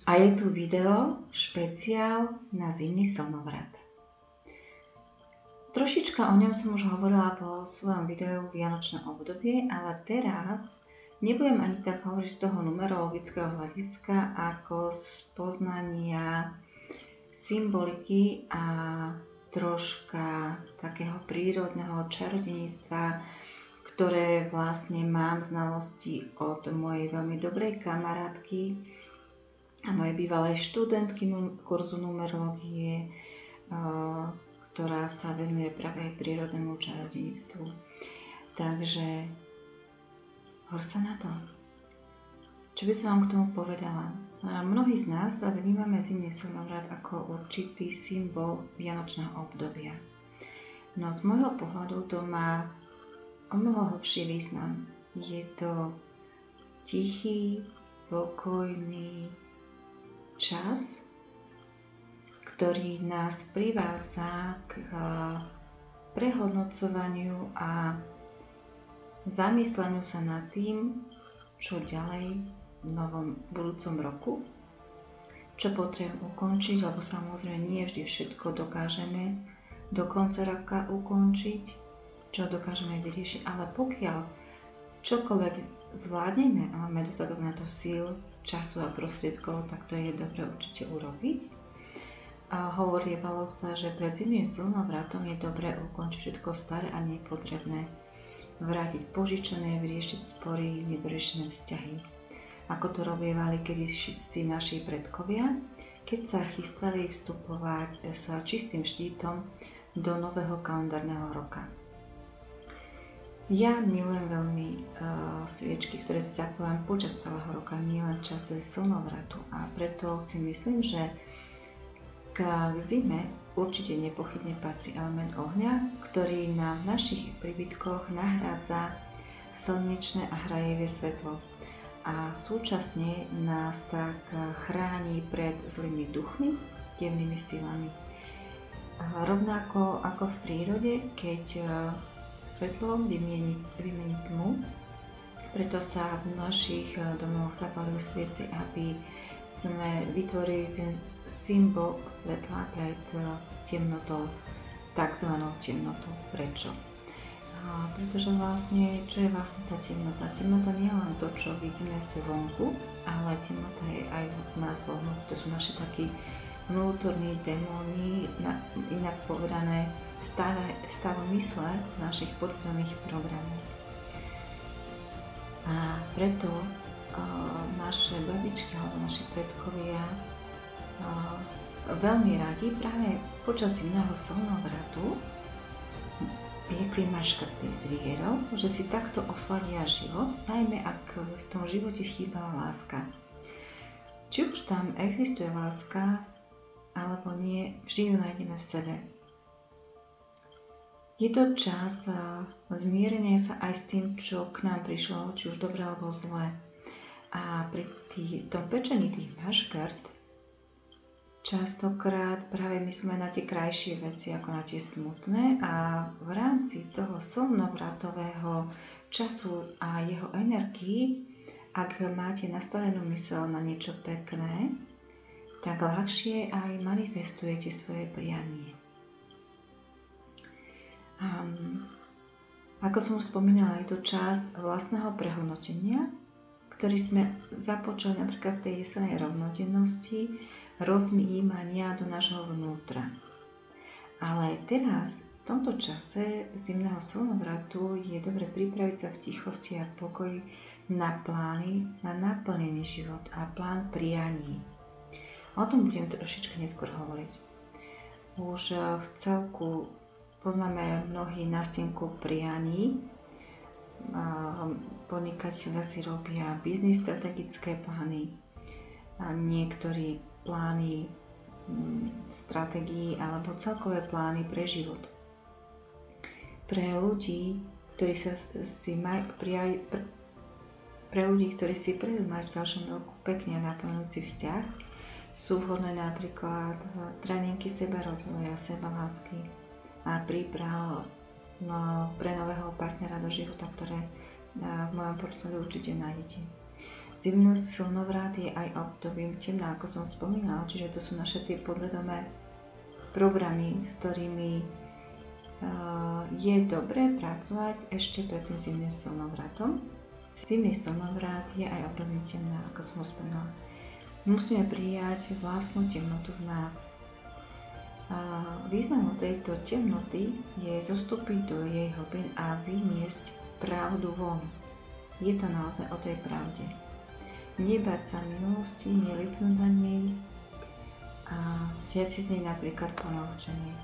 A je tu video špeciál na zimný slnovrat. Trošička o ňom som už hovorila po svojom videu Vianočné obdobie, ale teraz nebudem ani tak hovoriť z toho numerologického hľadiska, ako z poznania symboliky a troška takého prírodného čarodejníctva, ktoré vlastne mám znalosti od mojej veľmi dobrej kamarátky a mojej bývalej študentky kurzu numerológie, ktorá sa venuje práve prírodnému čarodejníctvu. Takže hovor sa na to. Čo by som vám k tomu povedala? Mnohí z nás vnímame zimný slnovrat ako určitý symbol vianočného obdobia. No z môjho pohľadu to má o mnoho hlbší význam. Je to tichý, pokojný čas, ktorý nás privádza k prehodnocovaniu a zamysleniu sa nad tým, čo ďalej v novom budúcom roku, čo potrebujem ukončiť, lebo samozrejme nie vždy všetko dokážeme do konca roka ukončiť, čo dokážeme vyriešiť, ale pokiaľ čokoľvek zvládneme a máme dostatok na to síl, času a prostriedkov, tak to je dobre určite urobiť. A hovorievalo sa, že pred zimným slnovratom je dobré ukončiť všetko staré a nepotrebné, vrátiť požičané, vyriešiť spory, nedoriešené vzťahy. Ako to robievali kedysi naši predkovia, keď sa chystali vstupovať s čistým štítom do nového kalendárneho roka. Ja milujem veľmi sviečky, ktoré si zapávam počas celého roka, nielen v čase slnovratu, a preto si myslím, že k zime určite nepochybne patrí element ohňa, ktorý nám v našich príbytkoch nahrádza slnečné a hrajevé svetlo a súčasne nás tak chráni pred zlými duchmi, temnými silami. Rovnako ako v prírode, keď svetlo vymení tmu, preto sa v našich domoch zapalujú sviece, aby sme vytvorili ten symbol svetla pred temnotou, takzvanou temnotou. Prečo? Pretože vlastne, čo je vlastne tá temnota? Temnota nie je len to, čo vidíme zvonku, ale temnota je aj v nás vnútri. To sú naše takí vnútorní démoni, inak povedané stav mysle našich podvedomých programov. A preto naše babičky alebo naši predkovia veľmi radi práve počas zimného slnovratu piekli maškrtný zvierov, že si takto osladia život, najmä ak v tom živote chýbala láska. Či už tam existuje láska, alebo nie, vždy ju nájdeme v sebe. Je to čas zmierenia sa aj s tým, čo k nám prišlo, či už dobré alebo zlé. A pri tom pečení tých maškrt častokrát práve myslíme na tie krajšie veci ako na tie smutné, a v rámci toho slnovratového času a jeho energii, ak máte nastavenú myseľ na niečo pekné, tak ľahšie aj manifestujete svoje prianie. Ako som už spomínala, je to čas vlastného prehodnotenia, ktorý sme započali napríklad v tej jesenej rovnodennosti, rozmývania do nášho vnútra. Ale teraz, v tomto čase zimného slnovratu, je dobre pripraviť sa v tichosti a pokoji na plány, na naplnený život a plán prianí. O tom budem trošička neskôr hovoriť. Už v celku poznáme mnohí nástenku prianí. Podnikatelia si robia biznis strategické plány, a niektorí plány stratégií alebo celkové plány pre život. Pre ľudí, ktorí si prajú mať v ďalšom roku pekne naplňujúci vzťah, sú vhodné napríklad tréningy sebarozvoja, sebalásky a príprav pre nového partnera do života, ktoré v mojom portfóliu určite nájdete. Zimný slnovrat je aj obdobím temna, ako som spomínala, čiže to sú naše tie podvedomé programy, s ktorými je dobré pracovať ešte pred tým zimným slnovratom. Zimný slnovrat je aj obdobím temna, ako som ho spomínala. Musíme prijať vlastnú temnotu v nás. Významom tejto temnoty je zostúpiť do jej hlbín a vyniesť pravdu von. Je to naozaj o tej pravde. Nebáť sa minulosti, nelipnúť na nej a vziať si z nej napríklad ponaučenie.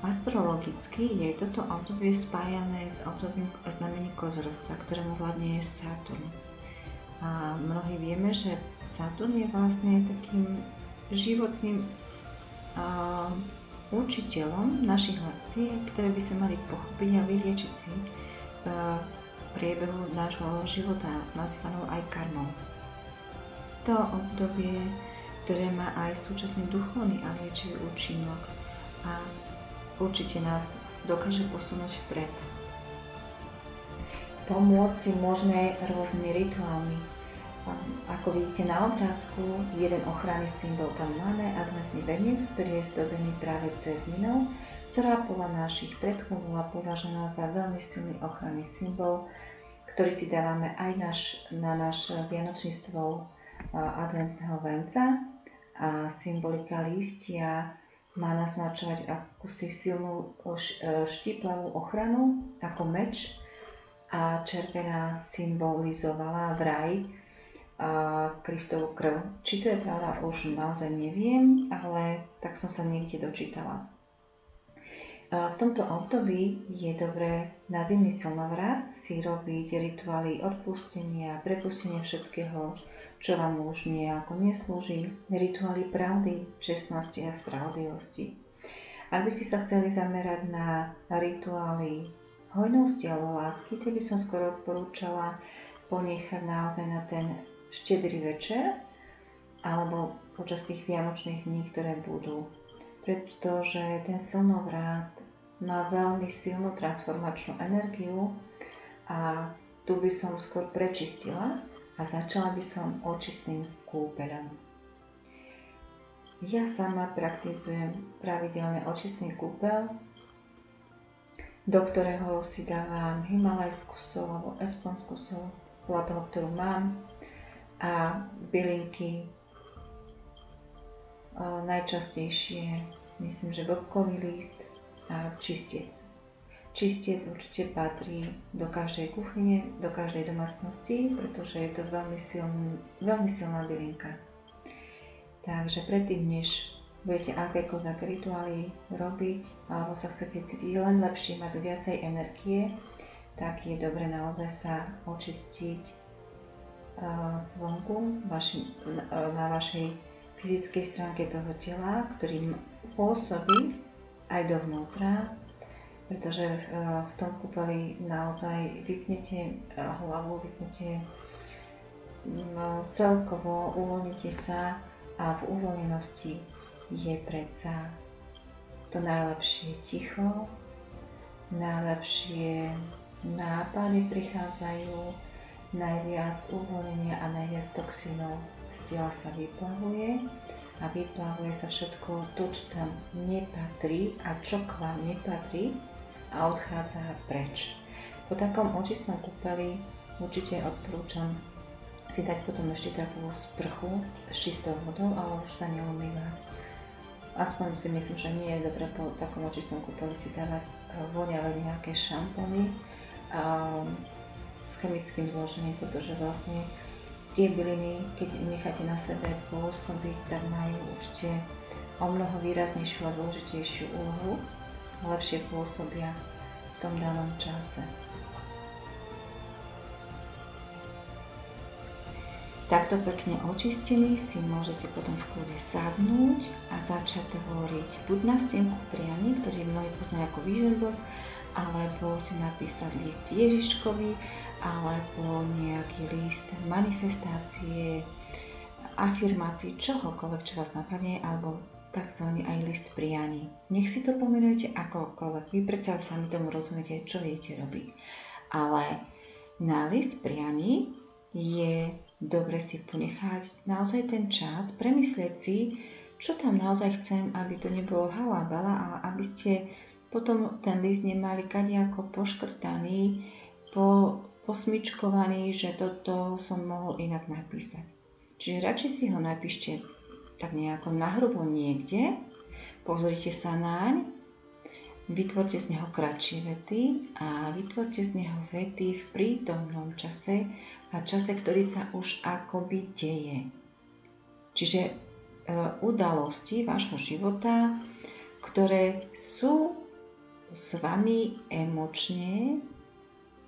Astrologicky je toto obdobie spájané s obdobím znamení Kozorožca, ktorému vládne Saturn. A mnohí vieme, že Saturn je vlastne takým životným učiteľom našich lekcií, ktoré by sme mali pochopiť a vyliečiť si v priebehu nášho života, nazývanou aj karmou. To obdobie, ktoré má aj súčasný duchovný a liečivý účinok a určite nás dokáže posunúť vpred. Pomôcť si môžeme rôznymi rituálmi. Ako vidíte na obrázku, jeden ochranný symbol tam máme, adventný venec, ktorý je zdobený práve cezminou, ktorá podľa našich predkov bola považená za veľmi silný ochranný symbol, ktorý si dávame aj na náš vianočný stôl adventného venca. A symbolika lístia má naznačovať akúsi silnú štíplavú ochranu ako meč a červená symbolizovala vraj Kristovú krv. Či to je pravda, už naozaj neviem, ale tak som sa niekde dočítala. V tomto období je dobré na zimný slnovrat si robiť rituály odpustenia, prepustenia všetkého, čo vám už nejako neslúži, rituály pravdy, čestnosti a spravodlivosti. Ak by ste sa chceli zamerať na rituály hojnosti alebo lásky, tie by som skoro odporúčala ponechať naozaj na ten štedrý večer alebo počas tých vianočných dní, ktoré budú. Pretože ten slnovrat má veľmi silnú transformačnú energiu a tu by som skôr prečistila a začala by som očistným kúpeľom. Ja sama praktizujem pravidelne očistný kúpeľ, do ktorého si dávam himalajskú sol alebo esponskú sol, podľa toho, ktorú mám, a bylinky, najčastejšie myslím, že bobkový list a čistec. Čistec určite patrí do každej kuchyne, do každej domácnosti, pretože je to veľmi silná bylinka. Takže predtým, než budete akékoľvek rituály robiť, alebo sa chcete cítiť len lepšie, mať viacej energie, tak je dobre naozaj sa očistiť zvonku na vašej fyzickej stránke toho tela, ktorý pôsobí aj dovnútra, pretože v tom kúpeli naozaj vypnete hlavu, vypnete celkovo, uvoľnite sa a v uvoľnenosti je predsa to najlepšie ticho, najlepšie nápady prichádzajú, najviac uvoľnenia a najviac toxínov z tela sa vyplavuje a vyplavuje sa všetko to, čo tam nepatrí a čo k vám nepatrí a odchádza preč. Po takom očistnom kúpeli určite odporúčam si dať potom ešte takú sprchu s čistou vodou, ale už sa neumývať. Aspoň si myslím, že nie je dobre po takom očistnom kúpeli si dávať voňavé nejaké šampóny s chemickým zložením, pretože vlastne tie byliny, keď necháte na sebe pôsobiť, tak majú určite o mnoho výraznejšiu a dôležitejšiu úlohu a lepšie pôsobia v tom danom čase. Takto pekne očistený si môžete potom v kľude sadnúť a začať tvoriť buď na stienku priamy, ktorý mnohí poznajú ako Vision Board, alebo si napísať list Ježiškovi, alebo nejaký list manifestácie, afirmácií, čohokoľvek, čo vás napadne, alebo tzv. Aj list prianí. Nech si to pomenujete akokoľvek, vy predsa sami tomu rozumiete, čo viete robiť. Ale na list prianí je dobre si ponechať naozaj ten čas, premyslieť si, čo tam naozaj chcem, aby to nebolo halabala a aby ste potom ten list nemali kadejako poškrtaný, posmičkovaný, že toto som mohol inak napísať. Čiže radšej si ho napíšte tak nejako nahrubo niekde, pozrite sa naň, vytvorte z neho kratšie vety a vytvorte z neho vety v prítomnom čase a čase, ktorý sa už akoby deje. Čiže udalosti vášho života, ktoré sú s vami emočne,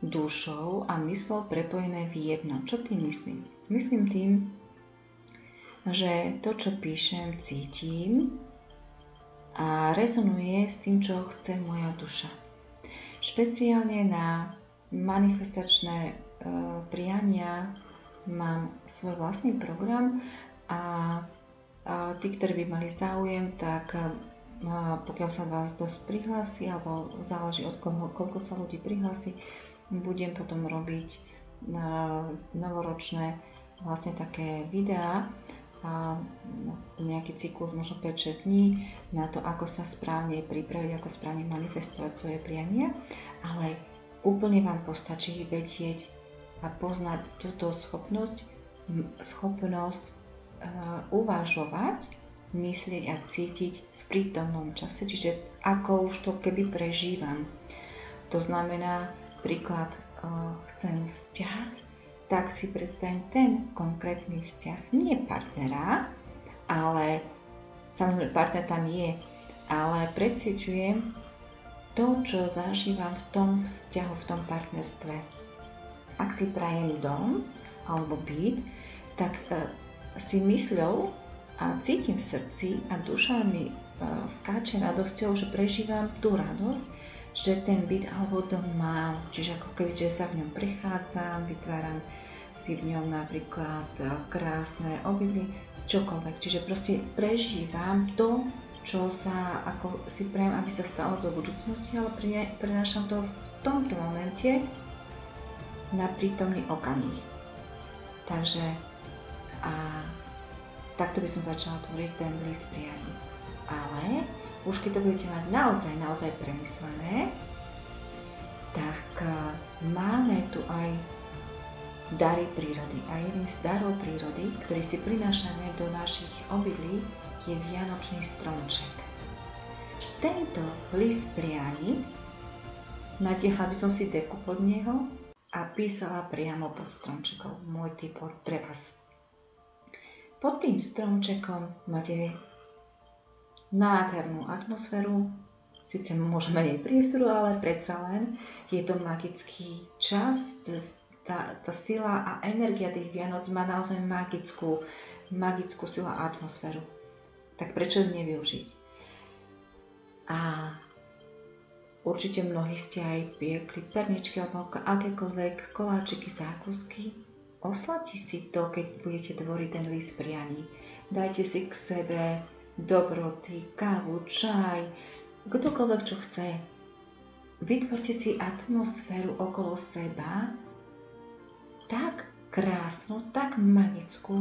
dušou a myslou prepojené v jedno. Čo tým myslím? Myslím tým, že to, čo píšem, cítim a rezonuje s tým, čo chce moja duša. Špeciálne na manifestačné priania mám svoj vlastný program a tí, ktorí by mali záujem, tak pokiaľ sa vás dosť prihlási, alebo záleží od koho, koľko sa ľudí prihlási, budem potom robiť novoročné vlastne také videá, nejaký cyklus, možno 5-6 dní, na to, ako sa správne pripraviť, ako správne manifestovať svoje priania, ale úplne vám postačí vedieť a poznať túto schopnosť uvažovať, myslieť a cítiť v prítomnom čase, čiže ako už to keby prežívam. To znamená, príklad, chcem vzťah, tak si predstavím ten konkrétny vzťah, nie partnera, ale samozrejme partner tam je, ale preciťujem to, čo zažívam v tom vzťahu, v tom partnerstve. Ak si prajem dom alebo byt, tak si mysľou a cítim v srdci a duša mi skáče radosťou, že prežívam tú radosť, že ten byt alebo dom mám. Čiže ako keby, že sa v ňom prechádzam, vytváram si v ňom napríklad krásne obydlie, čokoľvek. Čiže proste prežívam to, čo sa, ako si prajem, aby sa stalo do budúcnosti, ale prenášam to v tomto momente na prítomný okamih. Takže takto by som začala tvoriť ten list prianí. Ale už keď to budete mať naozaj premyslené, tak máme tu aj dary prírody. A jedným z darov prírody, ktorý si prinášame do našich obydlí, je vianočný stromček. Tento list prianí natiahla by som si deku pod neho a písala priamo pod stromčekom. Môj tip pre vás. Pod tým stromčekom máte nádhernú atmosféru, síce môže menej priestoru, ale predsa len je to magický čas, tá sila a energia tých Vianoc má naozaj magickú silu a atmosféru. Tak prečo ju nevyužiť? A určite mnohí ste aj piekli perničky alebo akékoľvek koláčiky, zákusky. Osladte si to, keď budete tvoriť ten list prianí. Dajte si k sebe dobroty, kávu, čaj, kdokoľvek čo chce. Vytvorte si atmosféru okolo seba tak krásnu, tak magickú,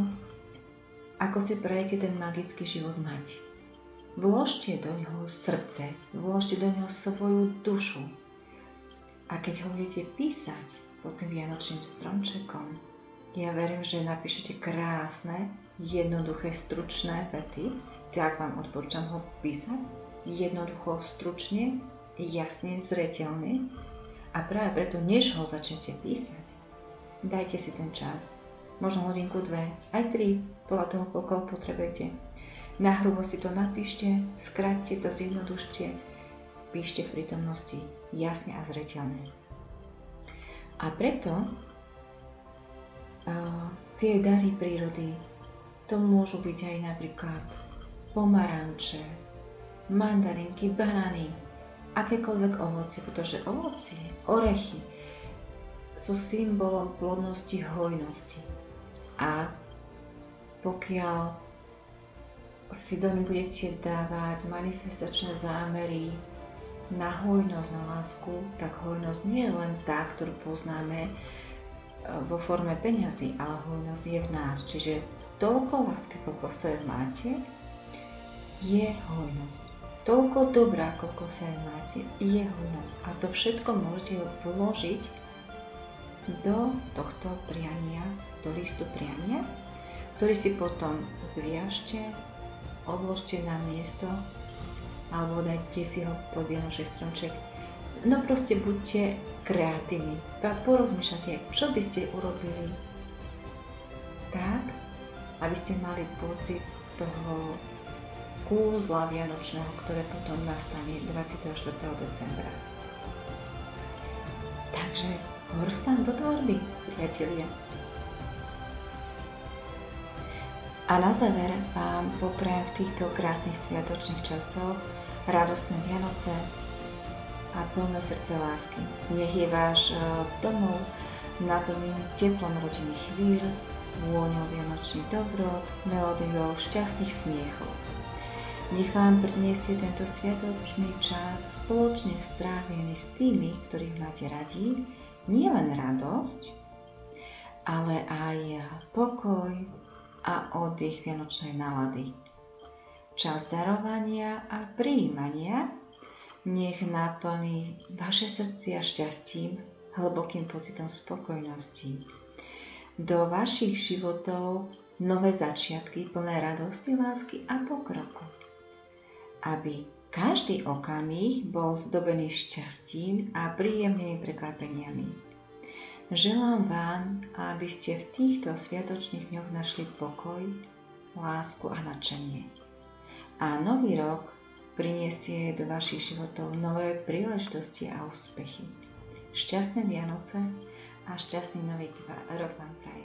ako si prajete ten magický život mať. Vložte do ňoho srdce, vložte do ňoho svoju dušu. A keď ho budete písať pod tým vianočným stromčekom, ja verím, že napíšete krásne, jednoduché, stručné vety, tak vám odporúčam ho písať, jednoducho, stručne, jasne, zreteľne. A práve preto, než ho začnete písať, dajte si ten čas, možno hodinku, 2, aj 3, podľa toho, koľko potrebujete. Nahrubo si to napíšte, skráťte to, zjednodušte, píšte v prítomnosti, jasne a zreteľne. A preto tie dary prírody, to môžu byť aj napríklad pomaranče, mandarinky, banány, akékoľvek ovocie, pretože ovocie, orechy sú symbolom plodnosti, hojnosti. A pokiaľ si do nich budete dávať manifestačné zámery na hojnosť, na lásku, tak hojnosť nie je len tá, ktorú poznáme vo forme peňazí, ale hojnosť je v nás. Čiže toľko lásky, koľko v sebe máte, je hojnosť. Toľko dobrá, koľko v sebe máte, je hojnosť. A to všetko môžete vložiť do tohto priania, do listu priania, ktorý si potom zviažte, odložte na miesto alebo dajte si ho pod vianočný stromček. No proste buďte kreatívni. Porozmýšľate, čo by ste urobili tak, aby ste mali pocit toho kúzla vianočného, ktoré potom nastane 24. decembra. Takže horsám do tvorby, priatelia. A na záver vám poprajem v týchto krásnych sviatočných časoch radostné Vianoce a plné srdce lásky. Nech je váš domov naplnený teplom rodinných chvíľ, vôňou vianočných dobrot, melódiou šťastných smiechov. Nech vám priniesie tento sviatočný čas spoločne strávený s tými, ktorých máte radi, nielen radosť, ale aj pokoj a oddych vianočnej nálady. Čas darovania a prijímania nech naplní vaše srdcia šťastím, hlbokým pocitom spokojnosti. Do vašich životov nové začiatky plné radosti, lásky a pokroku. Aby každý okamih bol zdobený šťastím a príjemnými prekvapeniami. Želám vám, aby ste v týchto sviatočných dňoch našli pokoj, lásku a nadšenie. A nový rok priniesie do vašich životov nové príležitosti a úspechy. Šťastné Vianoce a šťastný nový rok vám prajem.